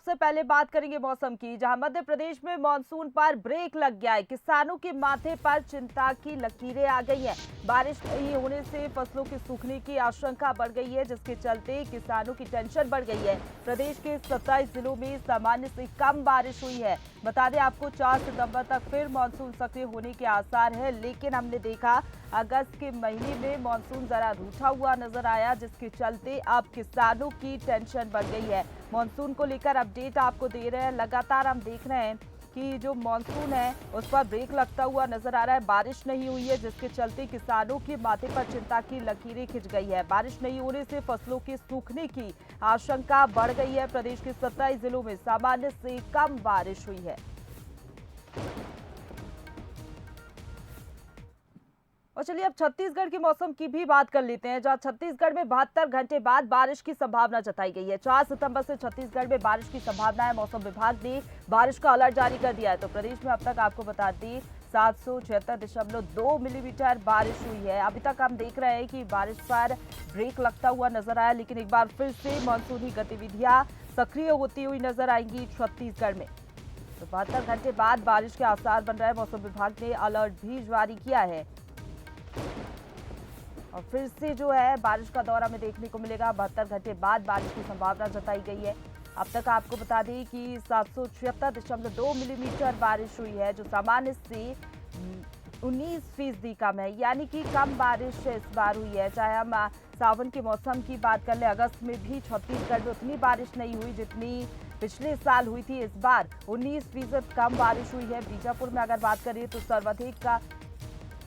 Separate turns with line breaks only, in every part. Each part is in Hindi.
सबसे पहले बात करेंगे मौसम की, जहां मध्य प्रदेश में मानसून पर ब्रेक लग गया है। किसानों के माथे पर चिंता की लकीरें आ गई हैं। बारिश नहीं होने से फसलों के सूखने की आशंका बढ़ गई है, जिसके चलते किसानों की टेंशन बढ़ गई है। प्रदेश के 27 जिलों में सामान्य से कम बारिश हुई है। बता दें आपको 4 सितंबर तक फिर मानसून सक्रिय होने के आसार है, लेकिन हमने देखा अगस्त के महीने में मानसून जरा रूठा हुआ नजर आया, जिसके चलते अब किसानों की टेंशन बढ़ गई है। मानसून को लेकर अपडेट आपको दे रहे हैं। लगातार हम देख रहे हैं कि जो मानसून है उस पर ब्रेक लगता हुआ नजर आ रहा है। बारिश नहीं हुई है, जिसके चलते किसानों के माथे पर चिंता की लकीरें खिंच गई है। बारिश नहीं होने से फसलों के सूखने की आशंका बढ़ गई है। प्रदेश के 27 जिलों में सामान्य से कम बारिश हुई है। और चलिए अब छत्तीसगढ़ के मौसम की भी बात कर लेते हैं, जहां छत्तीसगढ़ में 72 घंटे बाद बारिश की संभावना जताई गई है। 4 सितंबर से छत्तीसगढ़ में बारिश की संभावना है। मौसम विभाग ने बारिश का अलर्ट जारी कर दिया है। तो प्रदेश में अब तक आपको बता दी 776.2 मिलीमीटर बारिश हुई है। अभी तक हम देख रहे हैं कि बारिश पर ब्रेक लगता हुआ नजर आया, लेकिन एक बार फिर से मानसूनी गतिविधियां सक्रिय होती हुई नजर आएंगी छत्तीसगढ़ में। तो 72 घंटे बाद बारिश के आसार बन रहे हैं। मौसम विभाग ने अलर्ट भी जारी किया है और फिर से जो है बारिश का दौर हमें देखने को मिलेगा। 72 घंटे बाद बारिश की संभावना जताई गई है। अब तक आपको बता दें कि 776.2 मिलीमीटर बारिश हुई है, जो सामान्य से 19% कम है, यानी कि कम बारिश इस बार हुई है। चाहे हम सावन के मौसम की बात कर ले, अगस्त में भी छत्तीसगढ़ में उतनी बारिश नहीं हुई जितनी पिछले साल हुई थी। इस बार 19% कम बारिश हुई है। बीजापुर में अगर बात करें तो सर्वाधिक का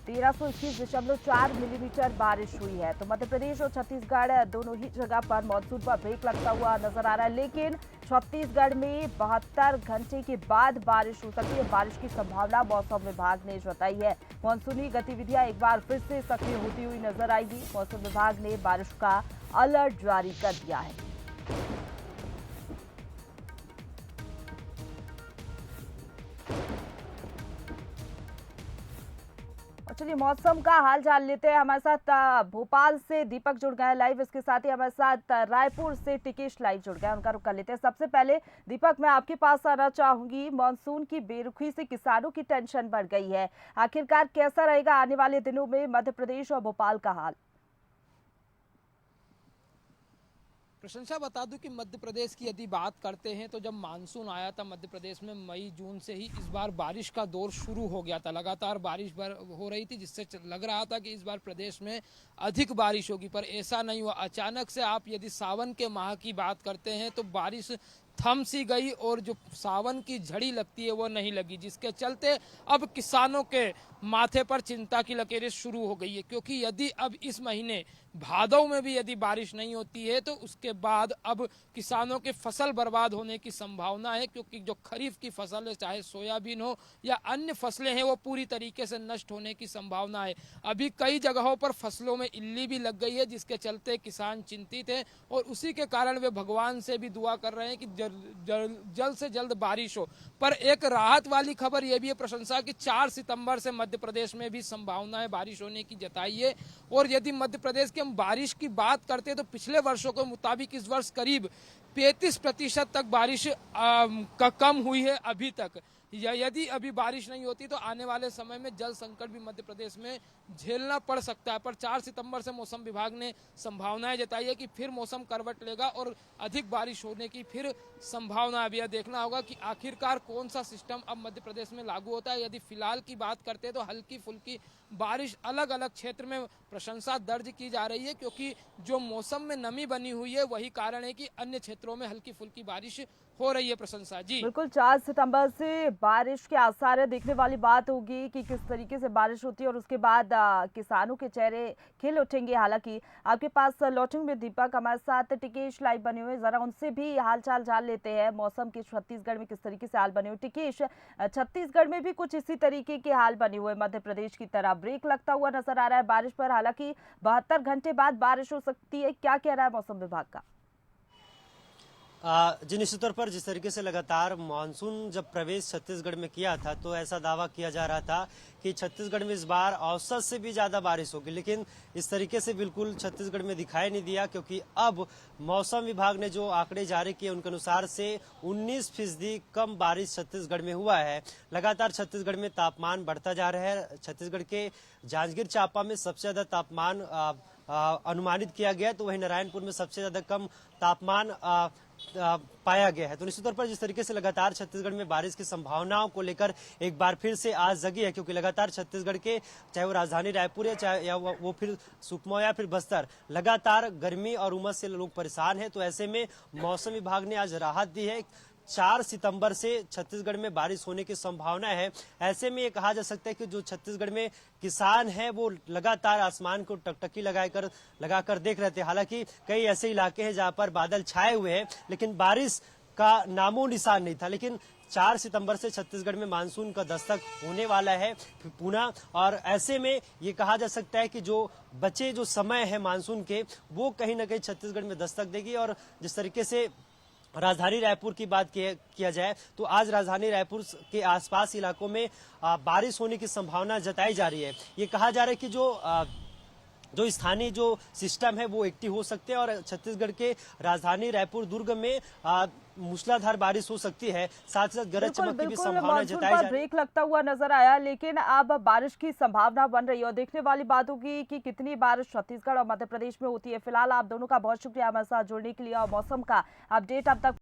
1321.4 मिलीमीटर बारिश हुई है। तो मध्य प्रदेश और छत्तीसगढ़ दोनों ही जगह पर मानसून पर ब्रेक लगता हुआ नजर आ रहा है, लेकिन छत्तीसगढ़ में 72 घंटे के बाद बारिश हो सकती है। बारिश की संभावना मौसम विभाग ने जताई है। मानसूनी गतिविधियां एक बार फिर से सक्रिय होती हुई नजर आएगी। मौसम विभाग ने बारिश का अलर्ट जारी कर दिया है। चलिए मौसम का हाल जान लेते हैं। हमारे साथ भोपाल से दीपक जुड़ गए हैं लाइव, इसके साथ ही हमारे साथ रायपुर से टिकेश लाइव जुड़ गए, उनका रुख कर लेते हैं। सबसे पहले दीपक, मैं आपके पास आना चाहूंगी। मानसून की बेरुखी से किसानों की टेंशन बढ़ गई है। आखिरकार कैसा रहेगा आने वाले दिनों में मध्य प्रदेश और भोपाल का हाल?
प्रशंसा बता दूं कि मध्य प्रदेश की यदि बात करते हैं तो जब मानसून आया था मध्य प्रदेश में मई जून से ही इस बार बारिश का दौर शुरू हो गया था। लगातार बारिश हो रही थी, जिससे लग रहा था कि इस बार प्रदेश में अधिक बारिश होगी, पर ऐसा नहीं हुआ। अचानक से आप यदि सावन के माह की बात करते हैं तो बारिश थम सी गई और जो सावन की झड़ी लगती है वो नहीं लगी, जिसके चलते अब किसानों के माथे पर चिंता की लकीरें शुरू हो गई है। क्योंकि यदि अब इस महीने भादव में भी यदि बारिश नहीं होती है तो उसके बाद अब किसानों के फसल बर्बाद होने की संभावना है। क्योंकि जो खरीफ की फसल है, चाहे सोयाबीन हो या अन्य फसलें हैं, वो पूरी तरीके से नष्ट होने की संभावना है। अभी कई जगहों पर फसलों में इल्ली भी लग गई है, जिसके चलते किसान चिंतित है और उसी के कारण वे भगवान से भी दुआ कर रहे हैं कि जल्द से जल्द बारिश हो। पर एक राहत वाली खबर यह भी है प्रशंसा कि 4 सितंबर से मध्य प्रदेश में भी संभावना है बारिश होने की जताई है। और यदि मध्य प्रदेश की हम बारिश की बात करते हैं तो पिछले वर्षों के मुताबिक इस वर्ष करीब 35% तक बारिश कम हुई है अभी तक। यदि अभी बारिश नहीं होती तो आने वाले समय में जल संकट भी मध्य प्रदेश में झेलना पड़ सकता है। पर 4 सितंबर से मौसम विभाग ने संभावनाएं जताई है कि फिर मौसम करवट लेगा और अधिक बारिश होने की फिर संभावना। अब यह देखना होगा कि आखिरकार कौन सा सिस्टम अब मध्य प्रदेश में लागू होता है। यदि फिलहाल की बात करते हैं तो हल्की फुल्की बारिश अलग अलग क्षेत्र में प्रशंसा दर्ज की जा रही है, क्योंकि जो मौसम में नमी बनी हुई है वही कारण है कि अन्य क्षेत्रों में हल्की फुल्की बारिश हो रही है। प्रशंसा जी
बिल्कुल, 4 सितंबर से बारिश के आसार है। देखने वाली बात होगी कि किस तरीके से बारिश होती है और उसके बाद किसानों के चेहरे खिल उठेंगे। हालांकि आपके पास लौटेंगे दीपक, हमारे साथ टिकेश लाइव बने हुए, जरा उनसे भी हालचाल जान लेते हैं मौसम के। छत्तीसगढ़ में किस तरीके से हाल बने हुए टिकेश? छत्तीसगढ़ में भी कुछ इसी तरीके के हाल बने हुए मध्य प्रदेश की तरह, ब्रेक लगता हुआ नजर आ रहा है बारिश पर। हालांकि 72 घंटे बाद बारिश हो सकती है, क्या कह रहा है मौसम विभाग का?
जी, निश्चित तौर पर जिस तरीके से लगातार मानसून जब प्रवेश छत्तीसगढ़ में किया था तो ऐसा दावा किया जा रहा था कि छत्तीसगढ़ में इस बार औसत से भी ज्यादा बारिश होगी, लेकिन इस तरीके से बिल्कुल छत्तीसगढ़ में दिखाई नहीं दिया, क्योंकि अब मौसम विभाग ने जो आंकड़े जारी किए उनके अनुसार से 19% कम बारिश छत्तीसगढ़ में हुआ है। लगातार छत्तीसगढ़ में तापमान बढ़ता जा रहा है। छत्तीसगढ़ के जांजगीर चांपा में सबसे ज्यादा तापमान अनुमानित किया गया, तो वहीं नारायणपुर में सबसे ज्यादा कम तापमान पाया गया है। तो निश्चित तौर पर जिस तरीके से लगातार छत्तीसगढ़ में बारिश की संभावनाओं को लेकर एक बार फिर से आज जगी है, क्योंकि लगातार छत्तीसगढ़ के चाहे वो राजधानी रायपुर है, चाहे या वो फिर सुकमा या फिर बस्तर, लगातार गर्मी और उमस से लोग परेशान हैं। तो ऐसे में मौसम विभाग ने आज राहत दी है। 4 सितंबर से छत्तीसगढ़ में बारिश होने की संभावना है। ऐसे में ये कहा जा सकता है कि जो छत्तीसगढ़ में किसान हैं वो लगातार आसमान को टकटकी लगाकर देख रहे थे। हालांकि कई ऐसे इलाके हैं जहां पर बादल छाए हुए हैं, लेकिन बारिश का नामो निशान नहीं था। लेकिन 4 सितंबर से छत्तीसगढ़ में मानसून का दस्तक होने वाला है पुनः, और ऐसे में ये कहा जा सकता है कि जो बचे जो समय है मानसून के, वो कहीं ना कहीं छत्तीसगढ़ में दस्तक देगी। और जिस तरीके से राजधानी रायपुर की बात किया जाए तो आज राजधानी रायपुर के आसपास इलाकों में बारिश होने की संभावना जताई जा रही है। ये कहा जा रहा है कि जो स्थानीय जो सिस्टम है वो एक्टिव हो सकते हैं, और छत्तीसगढ़ के राजधानी रायपुर दुर्ग में मूसलाधार बारिश हो सकती है। साथ ही साथ गरज चमक की भी संभावना जताई जा रही है।
ब्रेक लगता हुआ नजर आया, लेकिन अब बारिश की संभावना बन रही है और देखने वाली बात होगी कि कितनी बारिश छत्तीसगढ़ और मध्य प्रदेश में होती है। फिलहाल आप दोनों का बहुत शुक्रिया हमारे साथ जुड़ने के लिए और मौसम का अपडेट अब तक